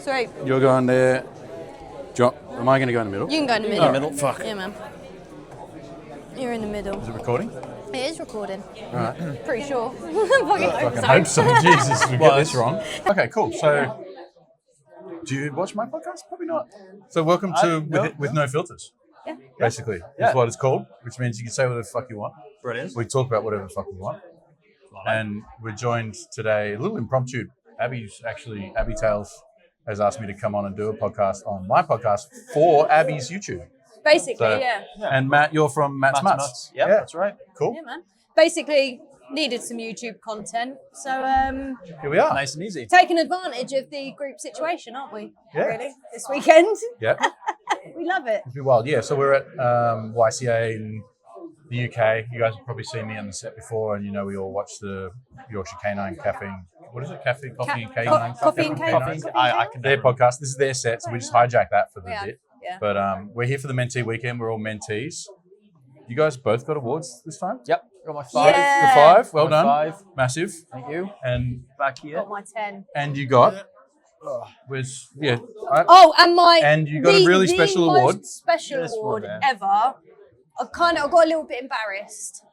Sweet. You're going there. Am I going to go in the middle? You can go in the middle. Middle? Fuck. Yeah, man. You're in the middle. Is it recording? It is recording. All right. Pretty sure. Fucking Hope so. Jesus, we get this wrong. Okay, cool. So, do you watch my podcast? Probably not. So, welcome to with no filters. Yeah. Basically, is what it's called, which means you can say whatever the fuck you want. Brilliant. We talk about whatever the fuck we want. And we're joined today, a little impromptu. Abby Tales has asked me to come on and do a podcast on my podcast for Abby's YouTube. Basically, So- yeah. And Matt, you're from Mutts. Yep, Yeah. that's right. Cool. Yeah, man. Basically, needed some YouTube content. So, Here we are. Nice and easy. taking advantage of the group situation, aren't we? Yeah. Really? This weekend? Yeah. We love it. It'll be wild. Yeah, so we're at YCA in the UK. You guys have probably seen me on the set before, and you know we all watch the Yorkshire Canine Caffeine. What is it? Coffee and Canine? Coffee and Canine? Canine. I can Their podcast. This is their set, so we just hijacked that for the bit. Yeah. But we're here for the mentee weekend. We're all mentees. You guys both got awards this time? Yep. Got my 5. Yeah. The 5. Well Got my done. 5. Massive. Thank you. And Back here. Got my 10. you got. Where's Oh, and my And you got a really special the award. most special This award one, yeah. ever. I got a little bit embarrassed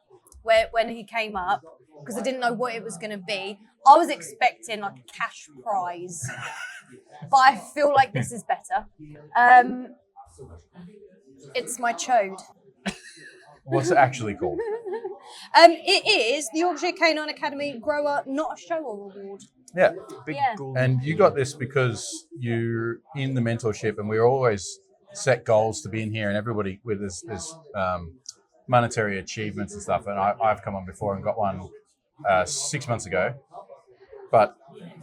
when he came up because I didn't know what it was going to be. I was expecting like a cash prize, but I feel like this is better. It's my chode. What's it actually called? It is the Yorkshire Canine Academy Grower Not a Shower Award. Yeah. Big Yeah. gold. And you got this because you're in the mentorship, and we always set goals to be in here, and everybody with this monetary achievements and stuff. And I've come on before and got one 6 months ago, but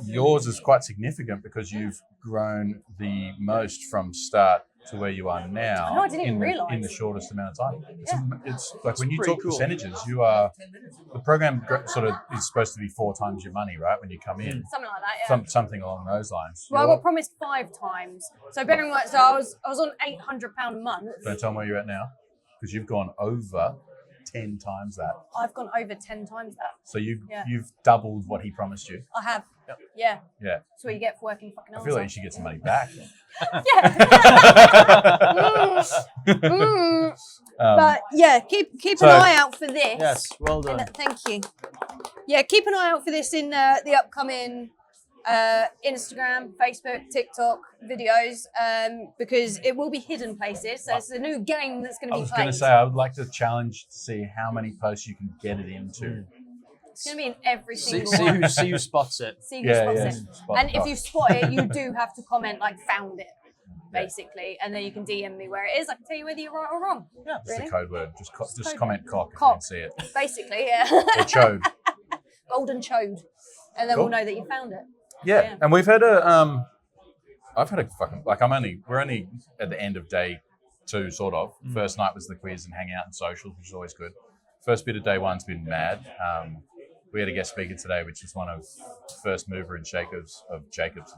yours is quite significant because you've grown the most from start to where you are now. No, I didn't even realise. in the shortest amount of time. It's like when you pretty talk cool. percentages, you are the program sort of is supposed to be 4 times your money, right? When you come in. Something like that, yeah. Something along those lines. Well, I got promised 5 times. So bearing in mind, so I was on £800 a month. Don't tell me where you're at now, because you've gone over 10 times that. I've gone over 10 times that. So you've Yeah. doubled what he promised you. I have. Yep. Yeah. Yeah. That's what you get for working fucking I hours. feel like you should get some money back. Yeah. But yeah, keep So- an eye out for this. Yes, well done. Thank you. Yeah, keep an eye out for this in the upcoming Instagram, Facebook, TikTok videos because it will be hidden places. So it's a new game that's going to I be was played. going to say, I would like to challenge to see how many posts you can get it into. It's going to be in every See, single see who spots it. See who spots it. Spot And if the you spot it, you do have to comment like "found it," basically, and then you can DM me where it is. I can tell you whether you're right or wrong. Yeah. It's the Really? code word. Just code comment cock if you Cock. can see it. Basically, yeah. Or chode. Golden chode, and then Cool. we'll know that you found it. Yeah. Yeah. And we've had I've had a fucking, like we're only at the end of day 2, sort of. First night was the quiz and hang out and socials, which is always good. First bit of day 1's been mad. We had a guest speaker today, which is one of first mover in Jacob's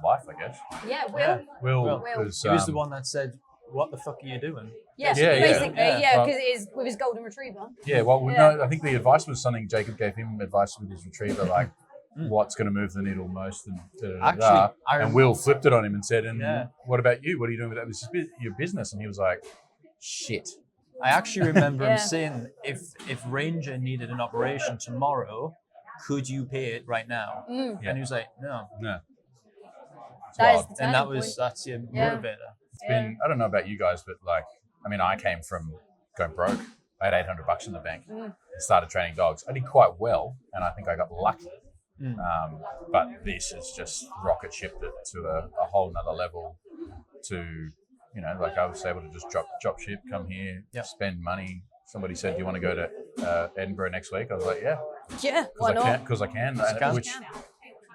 life, I guess. Yeah, Will. Yeah. Will Will. was He was the one that said, "What the fuck are you doing?" Yeah, Yeah, basically, yeah, Well- because it is with his golden retriever. Yeah, well, we Yeah. know. I think the advice was something Jacob gave him advice with his retriever, like what's going to move the needle most, and Actually, I and rem- Will flipped it on him and said, "And Yeah. what about you? What are you doing with that? This is your business." And he was like, "Shit." I actually remember Yeah. him saying, "If Ranger needed an operation tomorrow, could you pay it right now?" Mm. Yeah. And he was like, "No." No, it's That wild. is the And turning point. that's your Yeah. motivator. It's been. I don't know about you guys, but like, I mean, I came from going broke. I had $800 in the bank. And started training dogs. I did quite well, and I think I got lucky. But this has just rocket shipped it to a whole nother level. To, you know, like I was able to just drop ship, come here, Yep. spend money. Somebody said, "Do you want to go to Edinburgh next week?" I was like, "Yeah, Yeah, why not? because I can." can. Which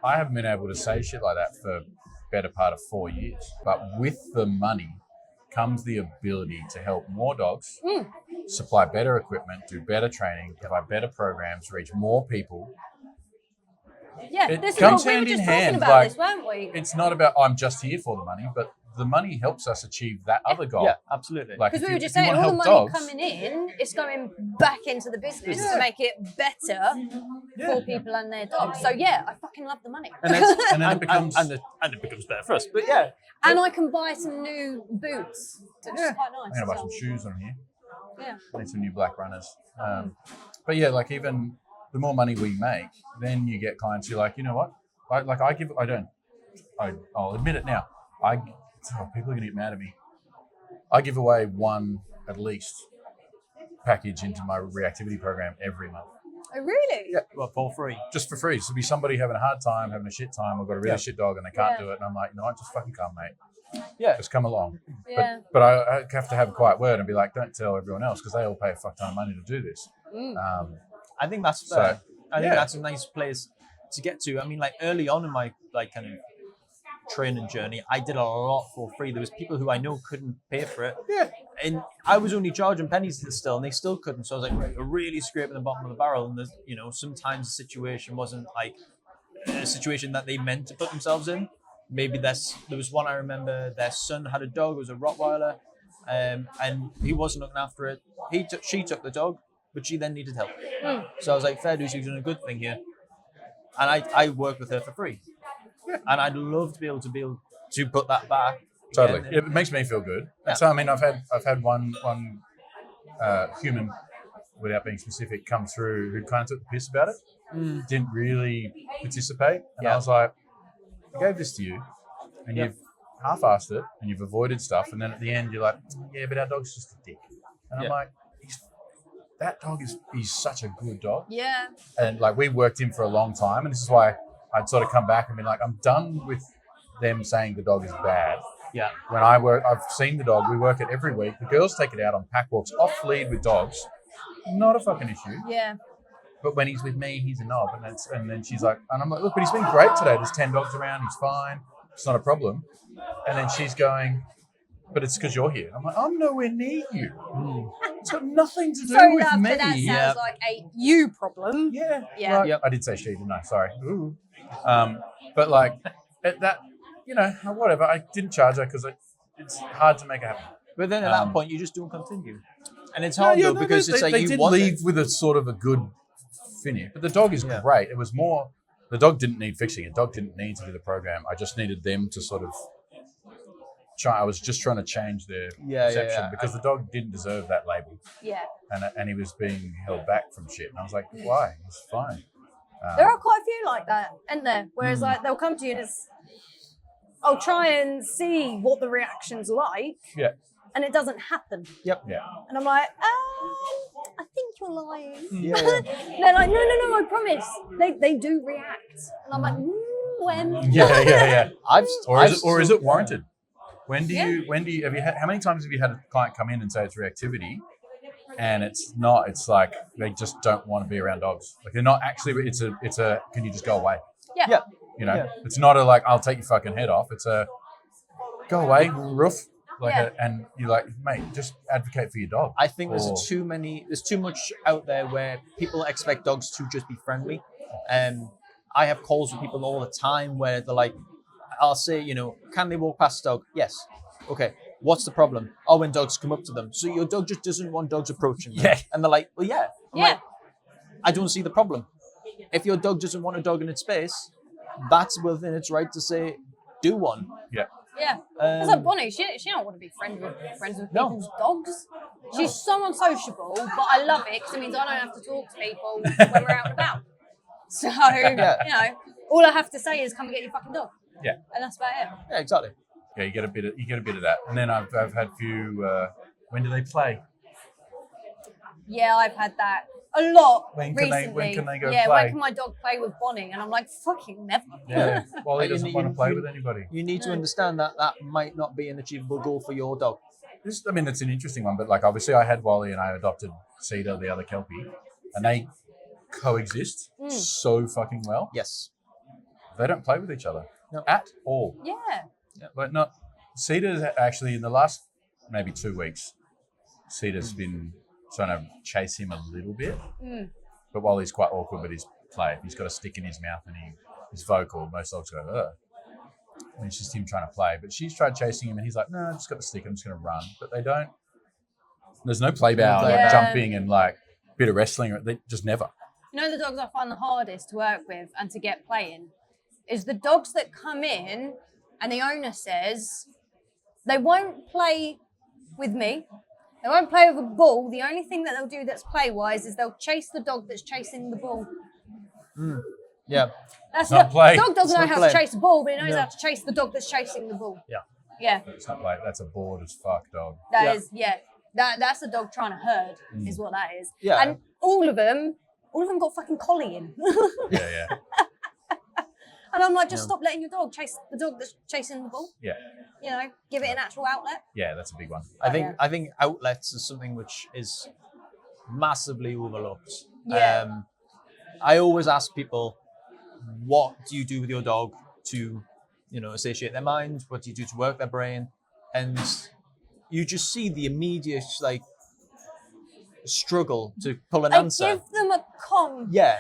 I haven't been able to say shit like that for better part of 4 years. But with the money comes the ability to help more dogs, supply better equipment, do better training, provide better programs, reach more people. Yeah, It this is comes what we were hand in just hand, talking about like- this, weren't we? It's not about I'm just here for the money, but the money helps us achieve that other goal. Yeah, absolutely. Like, Because if we you- were just if you saying, wanna all the help money dogs, coming in, it's going back into the business to make it better for people and their dogs. So yeah, I fucking love the money. and then it becomes- and it becomes better for us. But yeah, And I can buy some new boots, which is quite nice. I'm gonna buy as some well. shoes on here. Yeah. I need some new black runners. But yeah, like even the more money we make, then you get clients who are like, you know what? I'll admit it now. People are gonna get mad at me. I give away one at least package into my reactivity program every month. Oh, really? Yeah. well, for free. Just for free. So it'll be somebody having a hard time, having a shit time, or got a really shit dog and they can't do it. And I'm like, no, just fucking come, mate. Yeah. Just come along. Yeah. But I have to have a quiet word and be like, don't tell everyone else because they all pay a fuck ton of money to do this. I think that's fair. I think that's a nice place to get to. I mean, like early on in my like kind of training journey, I did a lot for free. There was people who I know couldn't pay for it. Yeah. And I was only charging pennies still, and they still couldn't. So I was like, really scraping the bottom of the barrel. And sometimes the situation wasn't like a situation that they meant to put themselves in. Maybe there was one I remember. Their son had a dog. It was a Rottweiler, and he wasn't looking after it. She took the dog, but she then needed help. So I was like, fair dues, she's doing a good thing here. And I worked with her for free. And I'd love to be able to put that back. Totally. again. It makes me feel good. Yeah. So I mean, I've had one human, without being specific, come through who kind of took the piss about it. Didn't really participate, and I was like, I gave this to you, and you've half-assed it, and you've avoided stuff, and then at the end you're like, yeah, but our dog's just a dick, and I'm like, that dog he's such a good dog, Yeah. and like we worked him for a long time, and this is why I'd sort of come back and be like, I'm done with them saying the dog is bad. Yeah. When I've seen the dog, we work it every week. The girls take it out on pack walks, off lead with dogs. Not a fucking issue. Yeah. But when he's with me, he's a knob. And then she's like, and I'm like, look, but he's been great today. There's 10 dogs around. He's fine. It's not a problem. And then she's going, but it's because you're here. I'm like, I'm nowhere near you. It's got nothing to do Sorry, with after me. that sounds like a you problem. Yeah. Yeah. Like, I did say she, didn't I? Sorry. Ooh. But like at that, whatever. I didn't charge her because it's hard to make it happen. But then at that point, you just don't continue. And it's hard because it's like they you did want leave with a sort of a good finish. But the dog is great. It was more, the dog didn't need fixing. The dog didn't need to do the program. I just needed them to sort of try. I was just trying to change their perception because the dog didn't deserve that label. Yeah. And he was being held back from shit. And I was like, why? It was fine. There are quite a few like that, isn't there? Whereas like they'll come to you and it's, I'll try and see what the reaction's like. Yeah. And it doesn't happen. Yeah. And I'm like, I think you're lying. Yeah. They're like, no, I promise. They do react. And I'm like, when? Yeah. Or is it warranted? When do you have you had, how many times have you had a client come in and say it's reactivity and it's not, it's like they just don't want to be around dogs. Like they're not actually, it's a can you just go away? Yeah. It's not a like, I'll take your fucking head off. It's a go away, roof. And you're like, mate, just advocate for your dog. I think there's too much out there where people expect dogs to just be friendly. I have calls with people all the time where they're like, I'll say, can they walk past the dog? Yes. Okay. What's the problem? Oh, when dogs come up to them. So your dog just doesn't want dogs approaching them. Yeah. And they're like, well, yeah. I'm like, I don't see the problem. If your dog doesn't want a dog in its space, that's within its right to say, do one. Yeah. Yeah. It's like Bonnie, she don't want to be friends with people's dogs. She's so unsociable, but I love it because it means I don't have to talk to people when we're out and about. So, all I have to say is come and get your fucking dog. Yeah. And that's about it. Yeah, exactly. Yeah, you get a bit of that. And then I've had a few when do they play? Yeah, I've had that a lot recently. When can they go yeah, play? when can my dog play with Bonnie? And I'm like, fucking never. Yeah. Well, he doesn't want to play with anybody. You need to understand that might not be an achievable goal for your dog. It's an interesting one, but like obviously I had Wally and I adopted Cedar, the other Kelpie, and they coexist so fucking well. Yes. They don't play with each other at all. Yeah. Like not Cedar's actually in the last maybe 2 weeks. Cedar's been trying to chase him a little bit, but while he's quite awkward with his play, he's got a stick in his mouth and he's vocal. Most dogs go, ugh. I mean, it's just him trying to play. But she's tried chasing him, and he's like, no, I just got the stick. I'm just going to run. But they don't. There's no play bow, Yeah. jumping, and like bit of wrestling. They just never. You know, the dogs I find the hardest to work with and to get playing is the dogs that come in and the owner says they won't play with me. They won't play with a ball. The only thing that they'll do that's play-wise is they'll chase the dog that's chasing the ball. Yeah. That's not play. The dog doesn't know It's how not to play. chase a ball, but it knows how to chase the dog that's chasing the ball. Yeah. Yeah. It's not like that's a bored as fuck dog. That's a dog trying to herd, is what that is. Yeah. And all of them got fucking collie in. Yeah. And I'm like, just stop letting your dog chase the dog that's chasing the ball. Yeah. You know, give it a natural outlet. Yeah, that's a big one. I think outlets is something which is massively overlooked. Yeah. I always ask people, what do you do with your dog to, satiate their mind? What do you do to work their brain? And you just see the immediate struggle to pull an I answer. give them a Kong. Yeah.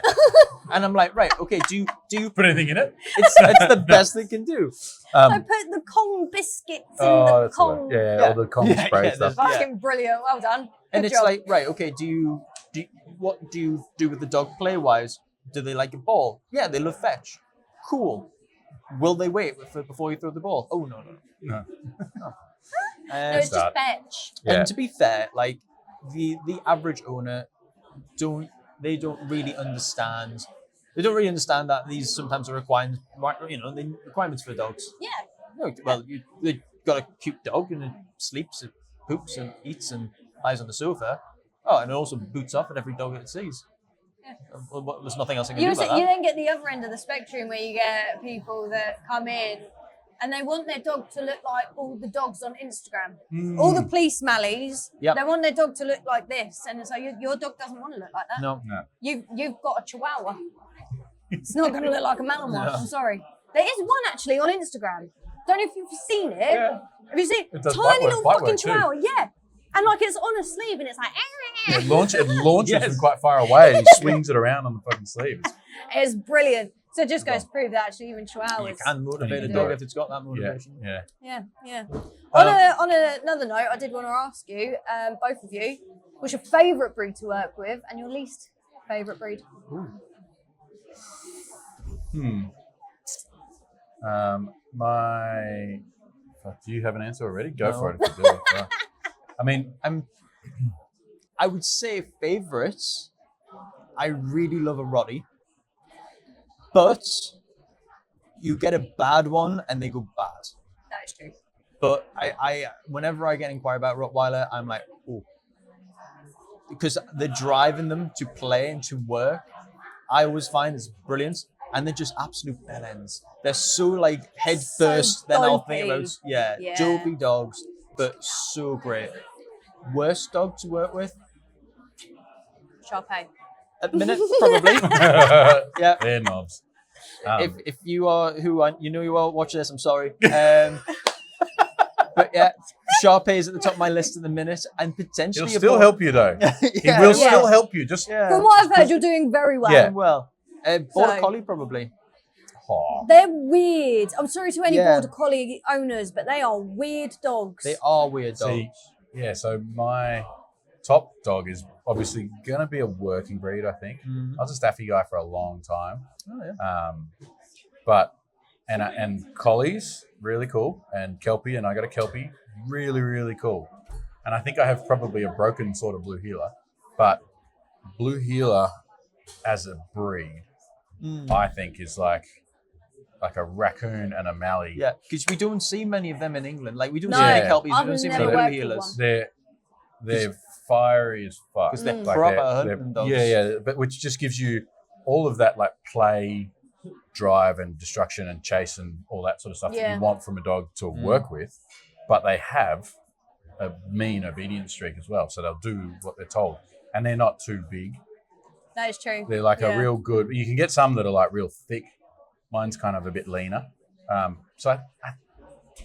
And I'm like, right, okay, do you Put anything in it? it's the best they can do. I put the Kong biscuits in the that's Kong. all the Kong spray stuff. Fucking brilliant. Well done. And Good it's job. like, right, okay, what do you do with the dog play wise? Do they like a ball? Yeah, they love fetch. Cool. Will they wait before you throw the ball? Oh no. No. No, it's just fetch. Yeah. And to be fair, like the average owner don't really understand. They don't really understand that these sometimes are requirements, the requirements for dogs. Yeah. No, well, they got a cute dog and it sleeps, it poops and eats and lies on the sofa. Oh, and it also boots off at every dog it sees. Yeah. Well, there's nothing else I can You do about that. then get the other end of the spectrum where you get people that come in and they want their dog to look like all the dogs on Instagram. All the police mallies, Yep. they want their dog to look like this. And so your dog doesn't want to look like that. No. You've got a Chihuahua. It's not going to look like a Malinois. No. I'm sorry. There is one actually on Instagram. Don't know if you've seen it. Yeah. Have you seen It does tiny bite little work fucking too. Chihuahua? Yeah. And like it's on a sleeve and it's like, It launches Yes. from quite far away and he swings it around on the fucking sleeve. it's brilliant. So it just goes to prove that actually even Chihuahuas. You can motivate a Yeah. dog if it's got that motivation. Yeah. Yeah. Um, On another note, I did want to ask you, both of you, what's your favourite breed to work with and your least favourite breed? Do you have an answer already? Go No. for it if you do. Right. I mean, I would say favorites. I really love a Roddy, but you get a bad one and they go bad. That is true. But I whenever I get inquired about Rottweiler, I'm like, oh, because the drive in them to play and to work, I always find is brilliant, and they're just absolute bellends. They're so like head So first. Then I'll think dopey. about Yeah. dopey dogs, but so great. Worst dog to work with Sharpei. at the minute, probably. Yeah. they're knobs. If you are you are watching this, I'm sorry. But yeah, Sharpei is at the top of my list at the minute, and potentially He'll still help you though. He Yeah. will still help you. Just From what I've heard, you're doing very well. Yeah. well. Border So- Collie probably. Aw. They're weird. I'm sorry to any Yeah. Border Collie owners, but they are weird dogs. They are weird dogs. See, yeah, so my top dog is obviously going to be a working breed, I think. Mhm. I was a Staffy guy for a long time. Oh, yeah. And collies, really cool. And Kelpie, and I got a Kelpie, really, really cool. And I think I have probably a broken sort of blue heeler. But blue heeler as a breed, I think is like a raccoon and a Mallee. Yeah, because we don't see many of them in England. Like we don't No, see many Yeah. Kelpies, we I've don't see never many worked blue with healers. one. They're fiery as fuck. Because they're Like, proper they're- hunting dogs. Yeah, but which just gives you all of that like play, drive, and destruction and chase and all that sort of stuff that Yeah. you want from a dog to work with. But they have a mean obedience streak as well, so they'll do what they're told, and they're not too big. That is true. They're like Yeah. a real good. You can get some that are like real thick. Mine's kind of a bit leaner.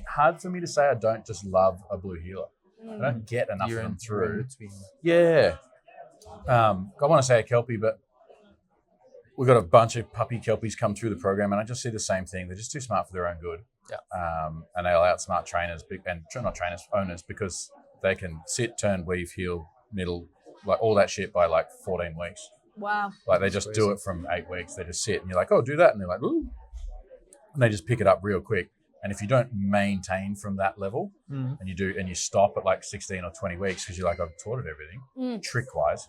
Hard for me to say I don't just love a blue heeler. I don't get enough You're of them in through. between. Yeah. I want to say a Kelpie, but we've got a bunch of puppy Kelpies come through the program, and I just see the same thing. They're just too smart for their own good. And they'll outsmart trainers and not trainers, owners, because they can sit, turn, weave, heel, middle, like all that shit by like 14 weeks. Wow. Like they just do it from 8 weeks. They just sit and you're like, oh, do that. And they're like, ooh. And they just pick it up real quick. And if you don't maintain from that level and you stop at like 16 or 20 weeks because you're like, I've taught it everything, trick-wise,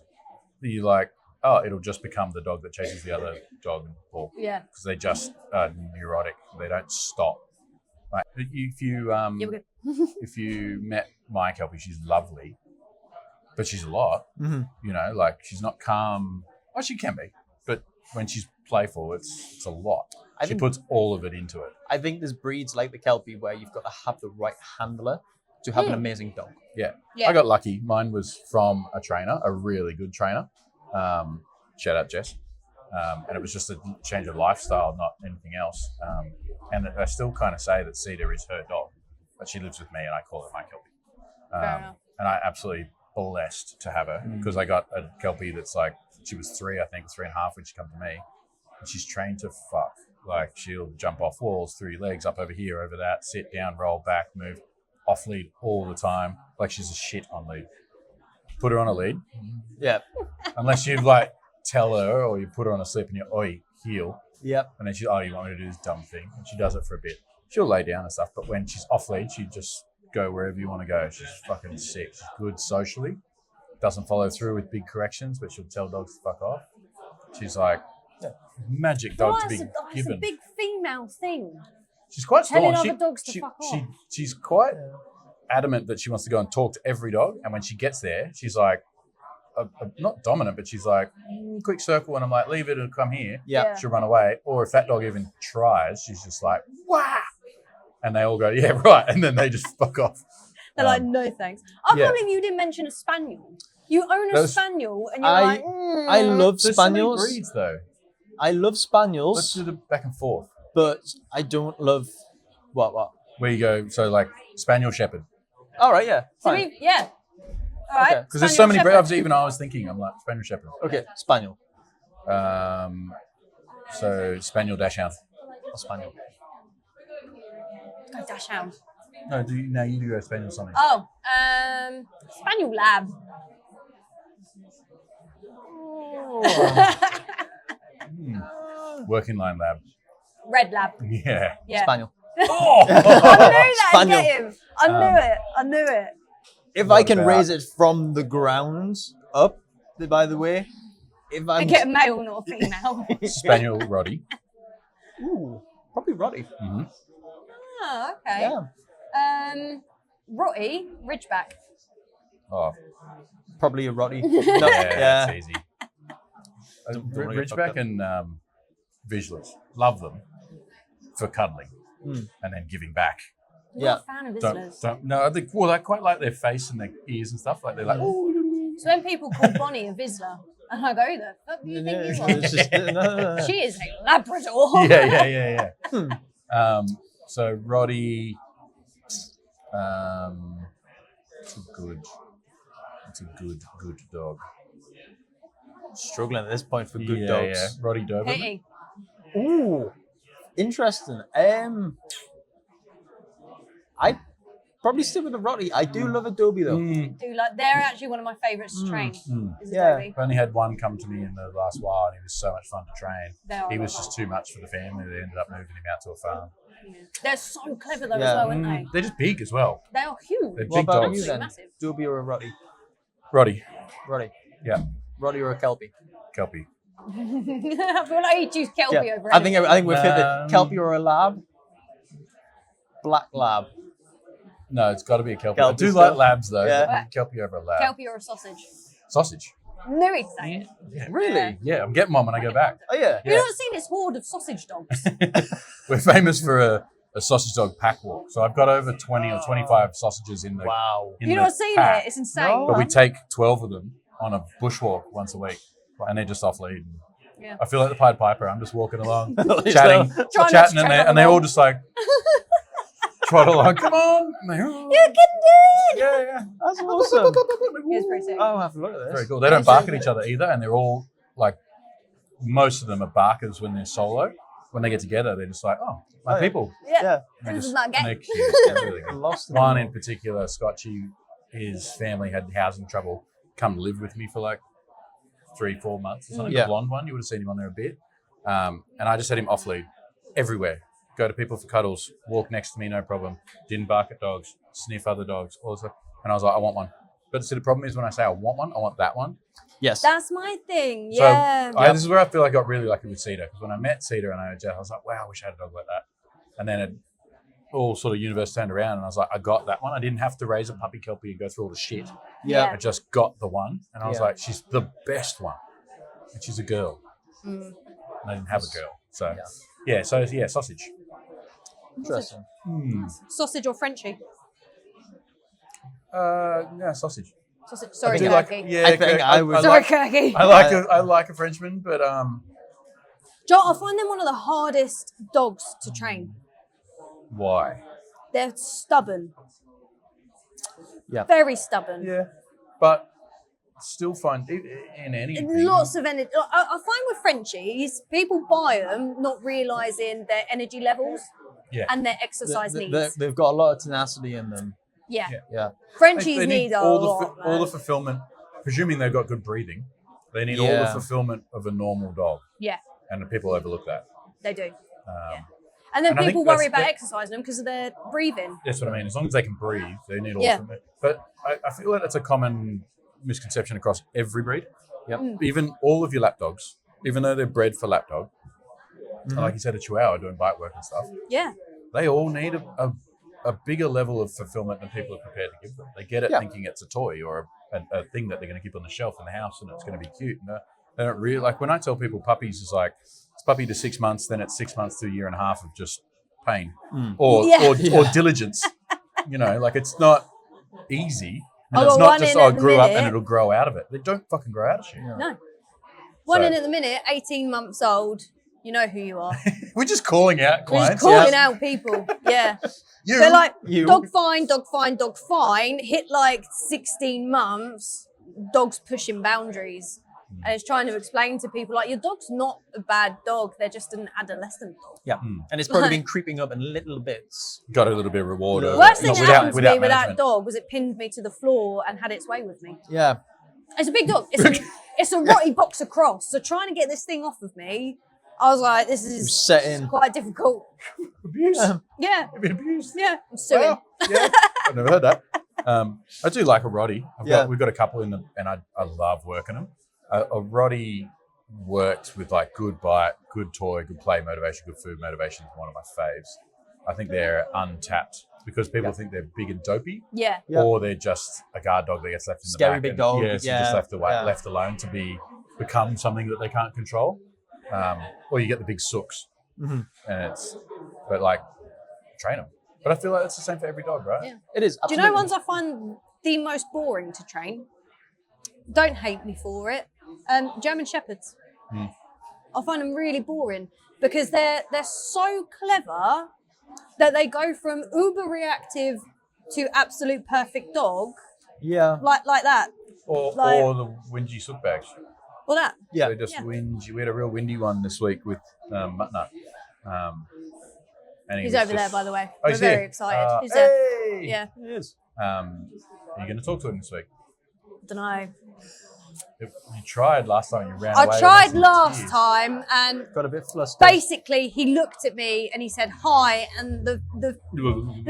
you're like, oh, it'll just become the dog that chases the other dog and ball. Yeah. Because they just are neurotic. They don't stop. Like if you met my Kelpie, she's lovely, but she's a lot. You know, like she's not calm. Oh, she can be, but when she's playful, it's a lot. She puts all of it into it. I think there's breeds like the Kelpie where you've got to have the right handler to have an amazing dog. Yeah. I got lucky. Mine was from a trainer, a really good trainer. Shout out Jess. And it was just a change of lifestyle, not anything else. And I still kind of say that Cedar is her dog, but she lives with me and I call her my Kelpie. And I absolutely blessed to have her because I got a Kelpie that's like, she was 3, I think, 3.5 when she came to me. And she's trained to fuck. Like she'll jump off walls, through your legs, up over here, over that, sit down, roll back, move, off lead all the time. Like she's a shit on lead. Put her on a lead. Yeah. Unless you like tell her or you put her on a slip and you heel. Yep. And then she, you want me to do this dumb thing? And she does it for a bit. She'll lay down and stuff, but when she's off lead, she just go wherever you want to go. She's fucking sick. She's good socially. Doesn't follow through with big corrections, but she'll tell dogs to fuck off. She's like magic dog to be given. It's a big female thing. She's quite strong. Telling other dogs to fuck off. She's quite adamant that she wants to go and talk to every dog. And when she gets there, she's like, not dominant, but she's like, quick circle. And I'm like, leave it and come here. Yeah. She'll run away. Or if that dog even tries, she's just like, wah. And they all go, yeah, right. And then they just fuck off. They're like, no thanks. I can't believe you didn't mention a spaniel. You own a spaniel and you're like, I love There's spaniels. so many breeds, though. I love spaniels. Let's do the back and forth. But I don't love what? Where you go, so like Spaniel Shepherd. All right, yeah. so Fine. all right. Because there's so many breeds. Even I was thinking, I'm like, Spaniel Shepherd. Okay, spaniel. So Spaniel Dachshund. Or spaniel. Go Dachshund. No, you do go Spaniel something. Oh, Spaniel Lab. Working line lab. Red Lab. Yeah. Spaniel. Oh! I knew that. Spaniel. I'd get him. I knew it. If What I can about- raise it from the ground up, by the way, if I I'm get a male, not a female. Spaniel Roddy. Ooh, probably Roddy. Mm-hmm. Oh, okay. Yeah, Rotty, Ridgeback. Oh, probably a Roddy. yeah, yeah. that's easy. Don't wanna get fucked Ridgeback up. and Visualist. Love them for cuddling and then giving back. You're not a fan of Vizslas. No, I quite like their face and their ears and stuff. Like they're like, ooh. So when people call Bonnie a Vizsla, and I go, who the fuck do you think you are? It's just, no. She is a Labrador. Yeah. So Roddy, it's a good dog. Struggling at this point for good dogs. Yeah. Roddy Doberman. Katie. Ooh, interesting. I probably stick with the Roddy. I do love Adobe though. They're actually one of my favourites to train. Is Yeah. Adobe. I've only had one come to me in the last while, and he was so much fun to train. They are He was fun. just too much for the family. They ended up moving him out to a farm. They're so clever though Yeah. as well, aren't they? They're just big as well. They are huge. They're What big about dogs. you then? Massive. Adobe or a Roddy? Roddy. Roddy. Yeah. Roddy or a Kelpie? Kelpie. I feel like you choose Kelpie Yeah. over I think we've hit the Um, Kelpie or a Lab. Black Lab. No, it's got to be a Kelpie. Kelpie I do still. like labs though. Yeah. Kelpie over a lab. Kelpie or a sausage. Sausage. Knew he'd say it. Yeah. Really? Yeah, I'm getting one when I go back. Oh yeah. You've not seen this horde of sausage dogs. We're famous for a sausage dog pack walk. So I've got over 20 or 25 sausages in the. Wow. in You've the not seen pack. it? It's insane. No. But we take 12 of them on a bushwalk once a week, and they're just off lead. Yeah. I feel like the Pied Piper. I'm just walking along, Trying chatting, not to chatting, tread on and they them all all. just like trot along. Come on! And they, You can do it! yeah. That's awesome. It's pretty sick. Oh, I have to look at this. Very cool. They don't bark at each other either, and they're all like, most of them are barkers when they're solo, when they get together, they're just like, oh, my people. Yeah. And This is just- not and gay. they're cute. They're really good. Lost in One the in particular, Scotchy, his family had housing trouble, come live with me for like 3-4 months or something. Yeah. The blonde one, you would have seen him on there a bit. And I just had him off lead everywhere. Go to people for cuddles, walk next to me, no problem. Didn't bark at dogs, sniff other dogs, all this stuff. And I was like, I want one. But see, the problem is when I say I want one, I want that one. Yes. That's my thing. So Yeah. this is where I feel I got really lucky with Cedar. Because when I met Cedar and I had Jeff, I was like, wow, I wish I had a dog like that. And then it all sort of universe turned around and I was like, I got that one. I didn't have to raise a puppy kelpie and go through all the shit. Yeah. I just got the one. And I was Yeah. like, she's the best one. And she's a girl. Mm. And I didn't have a girl. So, yeah, sausage. Interesting. Sausage or Frenchie? Yeah, sausage. Sausage. I Sorry, do Kirky. yeah, I think I would- Sorry, Kirky. I like a Frenchman, but Joe, I find them one of the hardest dogs to train. why? They're stubborn. Yeah. Very stubborn. Yeah, but still find in anything. Lots of energy. I find with Frenchies, people buy them not realising their energy levels Yeah. and their exercise needs. They've got a lot of tenacity in them. Yeah. Yeah. Frenchies They need a all lot. all the man. fulfillment. Presuming they've got good breathing, they need all the Yeah. fulfillment of a normal dog, Yeah, and the people overlook that. they do. Um, And then And I people think that's worry about the- exercising them because of their breathing. That's what I mean. As long as they can breathe, they need all Yeah. from it. But I feel like that's a common misconception across every breed. Yep. Even all of your lap dogs, even though they're bred for lap dog, like you said, a Chihuahua doing bite work and stuff, Yeah. they all need a bigger level of fulfillment than people are prepared to give them. They get it Yeah. thinking it's a toy or a thing that they're going to keep on the shelf in the house and it's going to be cute. And they don't really, like when I tell people puppies is like, it's puppy to 6 months, then it's 6 months to a year and a half of just pain or diligence. You know, like it's not easy. And I it's got not one just, in oh, at it the grew up and minute. it'll grow out of it. They don't fucking grow out of shit. No. One So- in at the minute, 18 months old. You know who you are. We're just calling out We're clients. just calling out people. Yeah. You. They're like, You. dog fine, dog fine, dog fine. Hit like 16 months, dog's pushing boundaries. And it's trying to explain to people, like, your dog's not a bad dog. They're just an adolescent dog. Yeah. And it's probably been creeping up in little bits. Got a little bit of reward. over Worst it. thing Not that happened to me with that management. dog was it pinned me to the floor and had its way with me. Yeah. It's a big dog. It's a Rotty boxer cross. So trying to get this thing off of me, I was like, this is Set in. quite difficult. Abuse. Yeah. You've been abused. Yeah. I'm suing. Wow. Yeah. I've never heard that. I do like a Roddy. We've got a couple in them, and I love working them. A Roddy worked with like good bite, good toy, good play motivation, good food motivation is one of my faves. I think they're untapped because people think they're big and dopey, Yeah. Yeah. or they're just a guard dog that gets left in the Scary back. big and- dog. Yeah, so Yeah. just left Yeah. left alone to become something that they can't control. Or you get the big sooks, and but like train them. But I feel like it's the same for every dog, right? Yeah. It is. Do you know ones I find the most boring to train? Don't hate me for it. German Shepherds. I find them really boring because they're so clever that they go from uber reactive to absolute perfect dog, Yeah. like that. Or Like- the whingy sook bags. Well, that. Yeah. They just Yeah. whingy. We had a real windy one this week with Muttnut. And he He's was over there, just- by the way. Oh, We're he's very here. excited. He's there. Hey! Yeah. It is. Are you going to talk to him this week? Don't know. You tried last time. You ran away. I tried almost in last tears. time, and Got a bit flustered. basically he looked at me and he said hi, and the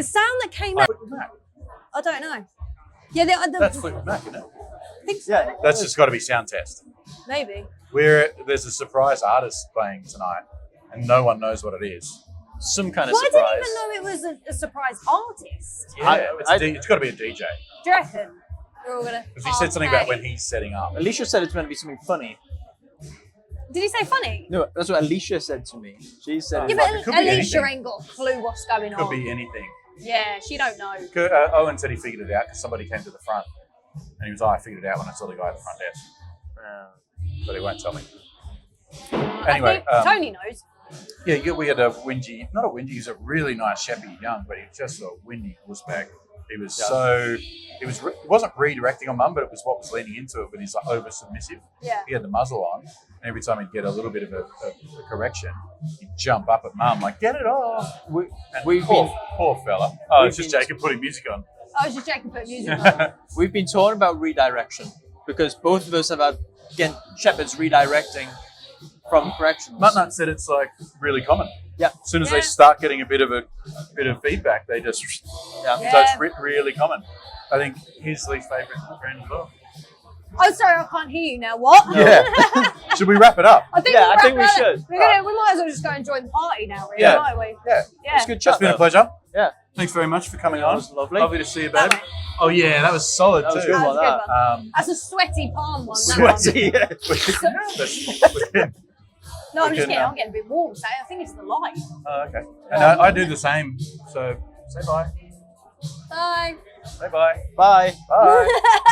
sound that came out, Fleetwood Mac. I don't know. Yeah, That's Fleetwood Mac, isn't it? I think so. Yeah. That's just got to be sound test. Maybe. There's a surprise artist playing tonight, and no one knows what it is. Some kind of Well, I surprise. didn't even know it was a surprise artist. Yeah, it's got to be a DJ. Do you reckon? We're all gonna. Because he said something about when he's setting up. Alicia said it's meant to be something funny. Did he say funny? No, that's what Alicia said to me. She said, Yeah, It could but be Alicia anything. ain't got a clue what's going Could on. be anything. Yeah, she don't know. Owen said he figured it out because somebody came to the front, and he was, I figured it out when I saw the guy at the front desk. But he won't tell me. Anyway, I think Tony knows. yeah, we had a whingy, not a whingy, he's a really nice Sheppy young, but he's just a windy horseback. He was it wasn't redirecting on Mum, but it was what was leading into it. But he's like over submissive. Yeah. He had the muzzle on, and every time he'd get a little bit of a correction, he'd jump up at Mum like, "Get it off!" Poor fella. Oh, it's just Jacob putting music on. I was just checking put music on. We've been talking about redirection because both of us have had, again, shepherds redirecting from corrections. Mutt said it's like really common. Yeah. As soon as they start getting a bit of feedback, they just So it's really common. I think his least favourite friend as well. Oh, sorry, I can't hear you now. What? Yeah. Should we wrap it up? I think we should. We might as well just go and join the party now, really, might we? Yeah. It's a good chat. It's been a pleasure. Yeah. Thanks very much for coming on. That was lovely. Lovely to see you, babe. Oh yeah, that was solid That too. was good one. That. That's a sweaty palm one. Sweaty. No, I'm just kidding. I'm getting a bit warm, so I think it's the light. Oh, okay. And I do the same. So say bye. Bye. Say bye. Bye. Bye.